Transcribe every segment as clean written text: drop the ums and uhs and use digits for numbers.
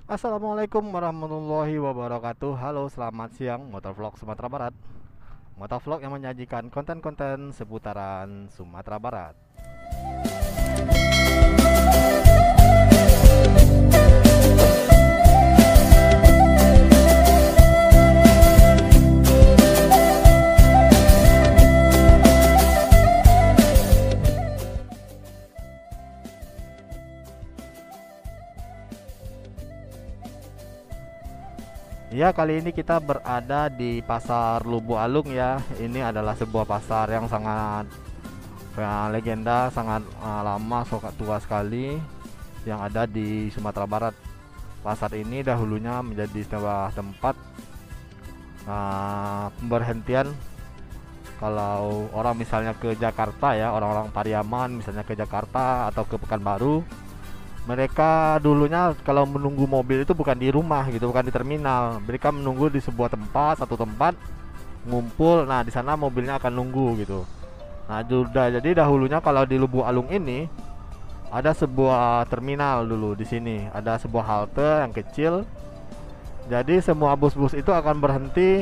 Assalamualaikum warahmatullahi wabarakatuh. Halo, selamat siang Motovlog Sumatera Barat. Motovlog yang menyajikan konten-konten seputaran Sumatera Barat. Ya, kali ini kita berada di Pasar Lubu Alung ya. Ini adalah sebuah pasar yang sangat legenda, sangat lama, sangat tua sekali yang ada di Sumatera Barat. Pasar ini dahulunya menjadi sebuah tempat pemberhentian kalau orang misalnya ke Jakarta ya, orang-orang Pariaman misalnya ke Jakarta atau ke Pekanbaru. Mereka dulunya kalau menunggu mobil itu bukan di rumah gitu, bukan di terminal. Mereka menunggu di sebuah tempat, satu tempat ngumpul. Nah, di sana mobilnya akan nunggu gitu. Nah, sudah jadi dahulunya kalau di Lubuk Alung ini ada sebuah terminal dulu di sini. Ada sebuah halte yang kecil. Jadi semua bus-bus itu akan berhenti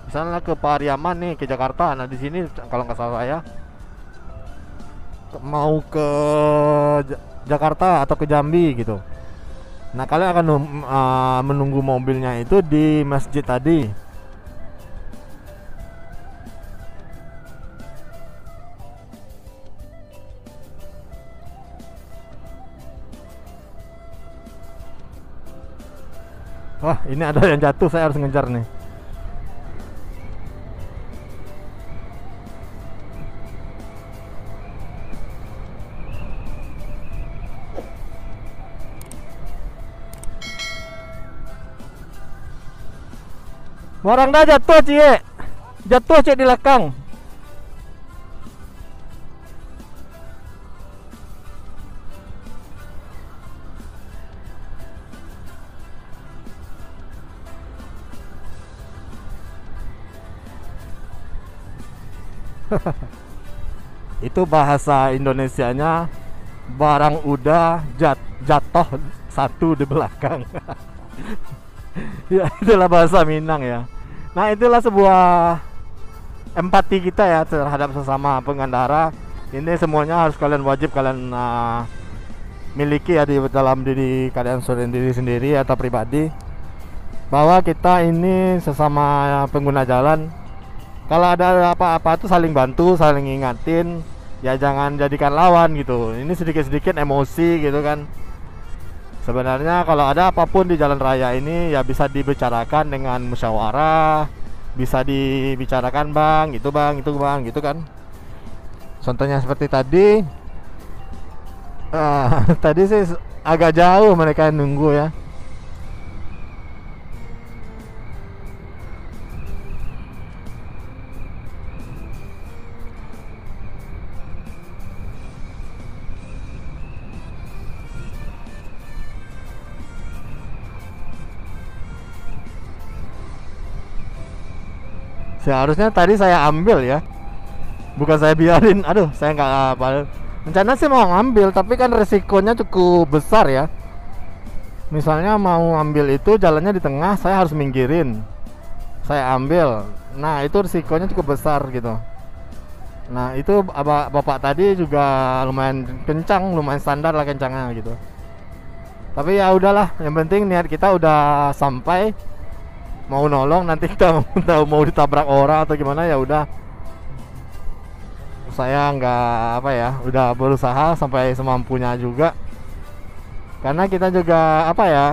misalnya ke Pariaman nih, ke Jakarta. Nah, di sini kalau nggak salah saya mau ke Jakarta atau ke Jambi gitu. Nah, kalian akan menunggu mobilnya itu di masjid tadi. Wah, ini ada yang jatuh, saya harus ngejar nih. Orang dah jatuh, Cie. Jatuh, Cie, di belakang. Itu bahasa Indonesianya barang udah jatuh satu di belakang. Ya, itulah bahasa Minang ya. Nah, itulah sebuah empati kita ya terhadap sesama pengendara. Ini semuanya harus kalian wajib kalian miliki ya di dalam diri kalian sendiri sendiri atau pribadi, bahwa kita ini sesama pengguna jalan. Kalau ada apa-apa tuh saling bantu, saling ingatin, ya jangan jadikan lawan gitu. Ini sedikit-sedikit emosi gitu kan. Sebenarnya kalau ada apapun di jalan raya ini ya bisa dibicarakan dengan musyawarah, bisa dibicarakan bang, itu bang, gitu kan. Contohnya seperti tadi, tadi sih agak jauh mereka nunggu ya. Seharusnya tadi saya ambil ya, bukan saya biarin. Aduh, saya nggak apa. Rencana sih mau ngambil, tapi kan resikonya cukup besar ya. Misalnya mau ambil itu jalannya di tengah, saya harus minggirin. Saya ambil. Nah, itu resikonya cukup besar gitu. Nah, itu bapak tadi juga lumayan kencang, lumayan standar lah kencangnya gitu. Tapi ya udahlah, yang penting niat kita udah sampai. Mau nolong, nanti kita tahu mau ditabrak orang atau gimana ya udah. Saya nggak apa ya, udah berusaha sampai semampunya juga. Karena kita juga apa ya,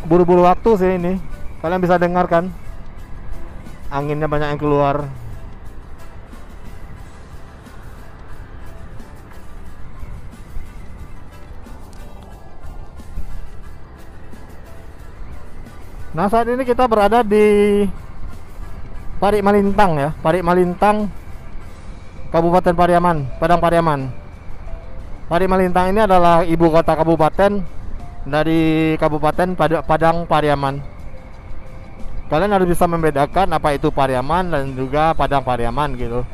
buru-buru waktu sih ini. Kalian bisa dengar kan, anginnya banyak yang keluar. Nah, saat ini kita berada di Parik Malintang ya, Parik Malintang, Kabupaten Pariaman, Padang Pariaman. Parik Malintang ini adalah ibu kota kabupaten dari Kabupaten Padang Pariaman. Kalian harus bisa membedakan apa itu Pariaman dan juga Padang Pariaman gitu.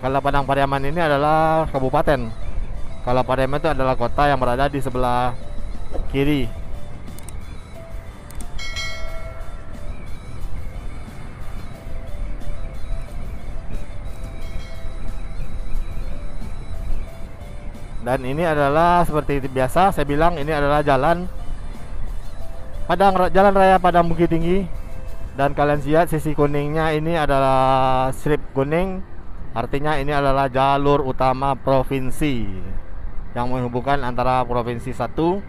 Kalau Padang Pariaman ini adalah kabupaten. Kalau Pariaman itu adalah kota yang berada di sebelah kiri. Dan ini adalah seperti biasa saya bilang, ini adalah jalan jalan raya Padang Bukit Tinggi. Dan kalian lihat sisi kuningnya ini adalah strip kuning, artinya ini adalah jalur utama provinsi yang menghubungkan antara provinsi satu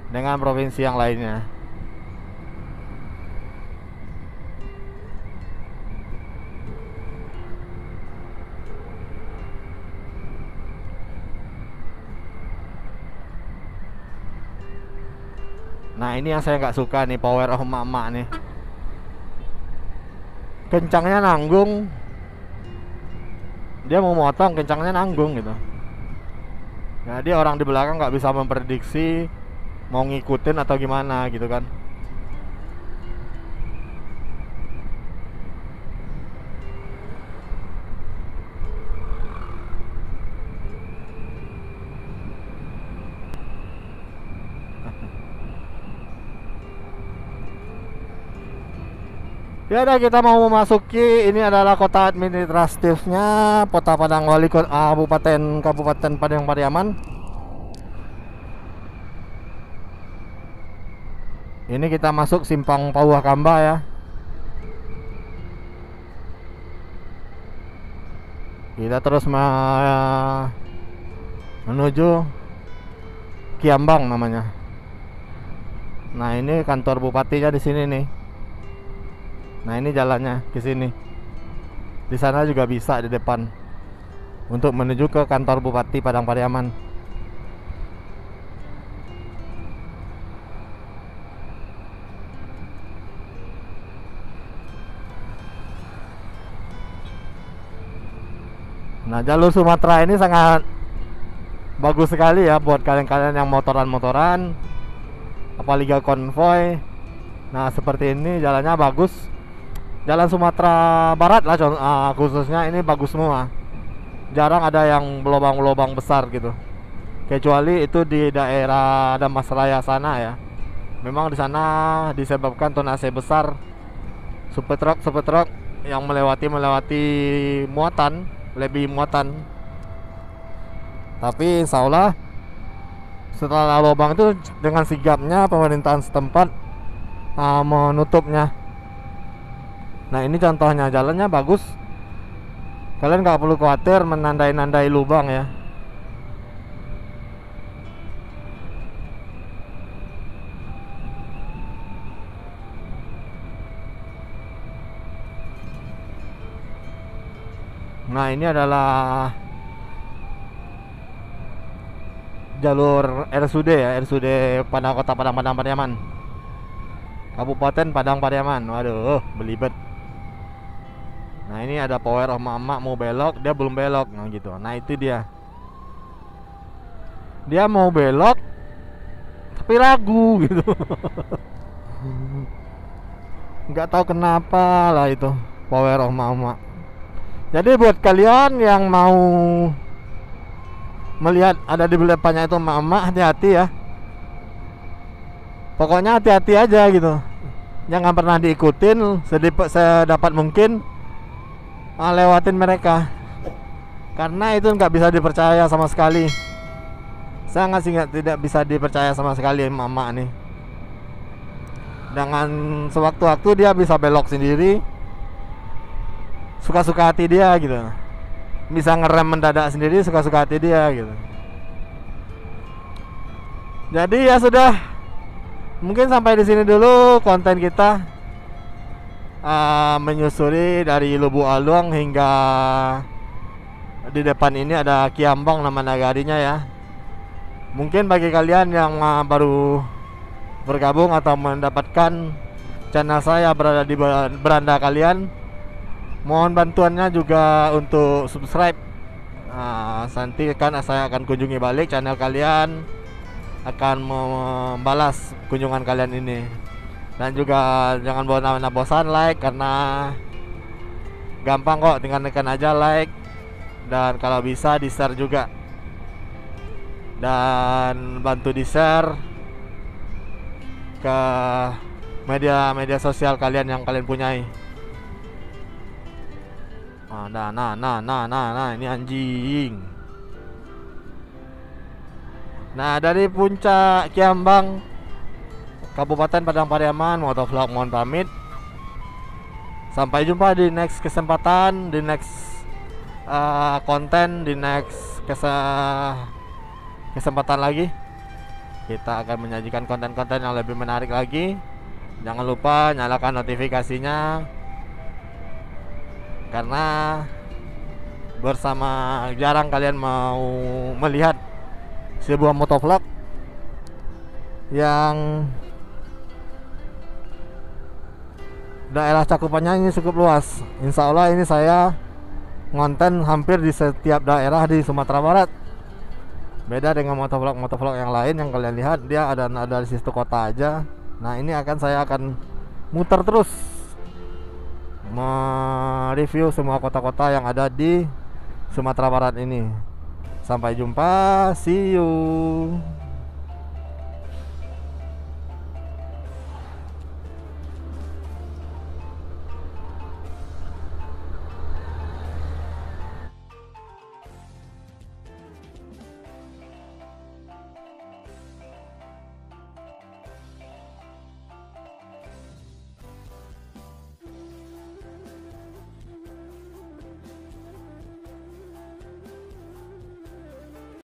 dengan provinsi yang lainnya. Nah, ini yang saya nggak suka nih, power of emak-emak nih. Kencangnya nanggung. Dia mau motong, kencangnya nanggung gitu. Jadi orang di belakang nggak bisa memprediksi mau ngikutin atau gimana gitu kan. Ya udah, kita mau memasuki, ini adalah kota administratifnya Kota Padang Wali Kabupaten Padang Pariaman. Ini kita masuk simpang Pauah Kamba ya. Kita terus menuju Kiambang namanya. Nah, ini kantor bupatinya di sini nih. Nah, ini jalannya ke sini. Di sana juga bisa di depan untuk menuju ke kantor Bupati Padang Pariaman. Nah, jalur Sumatera ini sangat bagus sekali ya buat kalian-kalian yang motoran-motoran, apalagi konvoy. Nah, seperti ini jalannya bagus. Jalan Sumatera Barat lah khususnya ini bagus semua. Jarang ada yang lubang-lubang besar gitu. Kecuali itu di daerah Damasraya sana ya. Memang di sana disebabkan tonase besar super truk yang melewati muatan, lebih muatan. Tapi insya Allah setelah lubang itu dengan sigapnya pemerintahan setempat menutupnya. Nah, ini contohnya, jalannya bagus. Kalian nggak perlu khawatir menandai-nandai lubang ya. Nah, ini adalah jalur RSUD ya, RSUD pada Kota Padang Pariaman, Kabupaten Padang Pariaman. Waduh, belibet. Nah, ini ada power of emak mau belok, dia belum belok, nah gitu. Nah, itu dia. Dia mau belok tapi ragu gitu. Nggak tahu kenapa lah itu power of emak. Jadi buat kalian yang mau melihat ada di depannya itu emak-emak, hati-hati ya. Pokoknya hati-hati aja gitu. Jangan pernah diikutin, sedapat mungkin lewatin mereka, karena itu nggak bisa dipercaya sama sekali. Sangat tidak bisa dipercaya sama sekali emak-emak nih. Dengan sewaktu-waktu dia bisa belok sendiri, suka-suka hati dia gitu. Bisa ngerem mendadak sendiri, suka-suka hati dia gitu. Jadi ya sudah, mungkin sampai di sini dulu konten kita. Menyusuri dari Lubuk Alung hingga di depan ini ada Kiambang nama nagarinya ya. Mungkin bagi kalian yang baru bergabung atau mendapatkan channel saya berada di beranda kalian, mohon bantuannya juga untuk subscribe. Nanti kan saya akan kunjungi balik channel kalian, akan membalas kunjungan kalian ini. Dan juga jangan bosan like, karena gampang kok, tinggal tekan aja like. Dan kalau bisa di share juga, dan bantu di share ke media sosial kalian yang kalian punyai. Nah, ini anjing. Nah, dari puncak Kiambang, Kabupaten Padang Pariaman, motovlog mohon pamit. Sampai jumpa di next kesempatan, di next konten, di next kesempatan lagi. Kita akan menyajikan konten-konten yang lebih menarik lagi. Jangan lupa nyalakan notifikasinya, karena bersama jarang kalian mau melihat sebuah motovlog yang daerah cakupannya ini cukup luas. Insya Allah ini saya ngonten hampir di setiap daerah di Sumatera Barat. Beda dengan motovlog yang lain yang kalian lihat, dia ada di situ kota aja. Nah, ini saya akan muter terus mereview semua kota-kota yang ada di Sumatera Barat ini. Sampai jumpa, see you.